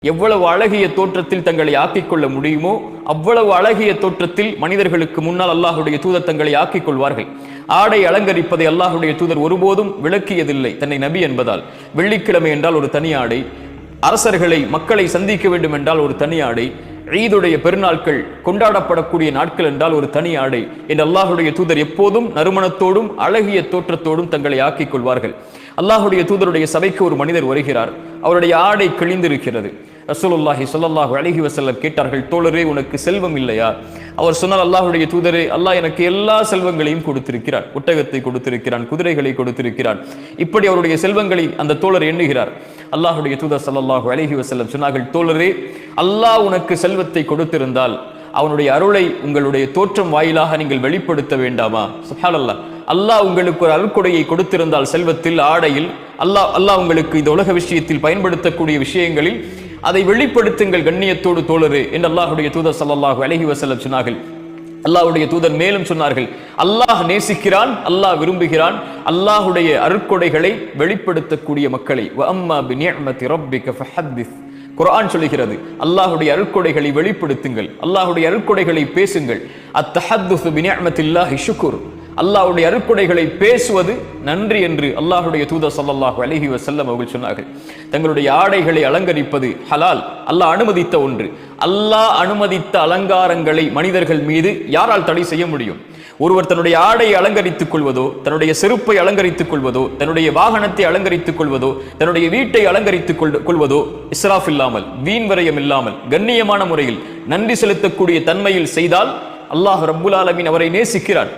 எவ்வளவு அழகிய தோற்றத்தில் தங்களை ஆக்கிக் கொள்ள முடியுமோ அவ்வளவு அழகிய தோற்றத்தில் மனிதர்களுக்கு முன்னால் அல்லாஹுடைய தூதர் தங்களை ஆக்கிக் கொள்வார்கள். ஆடை அலங்கரிப்பதை அல்லாஹுடைய தூதர் ஒருபோதும் விளக்கியதில்லை தன்னை நபி என்பதால். வெள்ளிக்கிழமை என்றால் ஒரு தனி ஆடை, அரசர்களை மக்களை சந்திக்க வேண்டும் என்றால் ஒரு தனி ஆடை, ஈதுடைய பெருநாட்கள் கொண்டாடப்படக்கூடிய நாட்கள் என்றால் ஒரு தனி ஆடை என்று அல்லாஹுடைய தூதர் எப்போதும் நறுமணத்தோடும் அழகிய தோற்றத்தோடும் தங்களை ஆக்கிக் கொள்வார்கள். அல்லாஹுடைய தூதருடைய சபைக்கு ஒரு மனிதர் வருகிறார். அவருடைய ஆடை கிழிந்திருக்கிறது. ரசூலுல்லாஹி ஸல்லல்லாஹு அலைஹி வஸல்லம் கேட்டார்கள், தோழரே உனக்கு செல்வம் இல்லையா? அவர் சொன்னார், அல்லாஹுடைய தூதரே, அல்லாஹ் எனக்கு எல்லா செல்வங்களையும் கொடுத்திருக்கிறான், ஒட்டகத்தை கொடுத்திருக்கிறான், குதிரைகளை கொடுத்திருக்கிறான். இப்படி அவருடைய செல்வங்களை அந்த தோழர் எண்ணுகிறார். அல்லாஹுடைய தூதர் ஸல்லல்லாஹு அலைஹி வஸல்லம் சொன்னார்கள், தோழரே, அல்லாஹ் உனக்கு செல்வத்தை கொடுத்திருந்தால் அவனுடைய அருளை உங்களுடைய தோற்றம் வாயிலாக நீங்கள் வெளிப்படுத்த வேண்டாமா? சுப்ஹானல்லாஹ். அல்லாஹ் உங்களுக்கு ஒரு அருள்கொடையை கொடுத்திருந்தால் செல்வத்தில், ஆடையில், அல்லாஹ் உங்களுக்கு இந்த உலக விஷயத்தில் பயன்படுத்தக்கூடிய விஷயங்களில் அதை வெளிப்படுத்துங்கள் கண்ணியத்தோடு தோழரே என்று அல்லாஹுடைய தூதர் ஸல்லல்லாஹு அலைஹி வஸல்லம் சொன்னார்கள். அல்லாஹுடைய தூதர் மேலும் சொன்னார்கள், அல்லாஹ் நேசிக்கிறான், அல்லாஹ் விரும்புகிறான் அல்லாஹுடைய அருட்கொடைகளை வெளிப்படுத்தக்கூடிய மக்களை. வஅம்மா பிநிஅமதி ரப்பிக ஃபஹத்திஸ். குர்ஆன் சொல்லுகிறது, அல்லாஹுடைய அருட்கொடைகளை வெளிப்படுத்துங்கள், அல்லாஹுடைய அருட்கொடைகளை பேசுங்கள். அத்தஹத்துஸு பிநிஅமத்தில்லாஹி ஷுக்ர். அல்லாஹ்வுடைய அருட்கொடைகளை பேசுவது நன்றி என்று அல்லாஹுடைய தூதர் ஸல்லல்லாஹு அலைஹி வஸல்லம் அவர்கள் சொன்னார்கள். தங்களுடைய ஆடைகளை அலங்கரிப்பது ஹலால், அல்லாஹ் அனுமதித்த ஒன்று. அல்லாஹ் அனுமதித்த அலங்காரங்களை மனிதர்கள் மீது யாரால் தடை செய்ய முடியும்? ஒருவர் தன்னுடைய ஆடையை அலங்கரித்துக் கொள்வதோ, தன்னுடைய செருப்பை அலங்கரித்துக் கொள்வதோ, தன்னுடைய வாகனத்தை அலங்கரித்துக் கொள்வதோ, தன்னுடைய வீட்டை அலங்கரித்துக் கொள்வதோ இஸ்ராஃப் இல்லாமல், வீண் விரயம் இல்லாமல், கண்ணியமான முறையில் நன்றி செலுத்தக்கூடிய தன்மையில் செய்தால் அல்லாஹ் ரப்புல் ஆலமீன் அவரை நேசிக்கிறான்.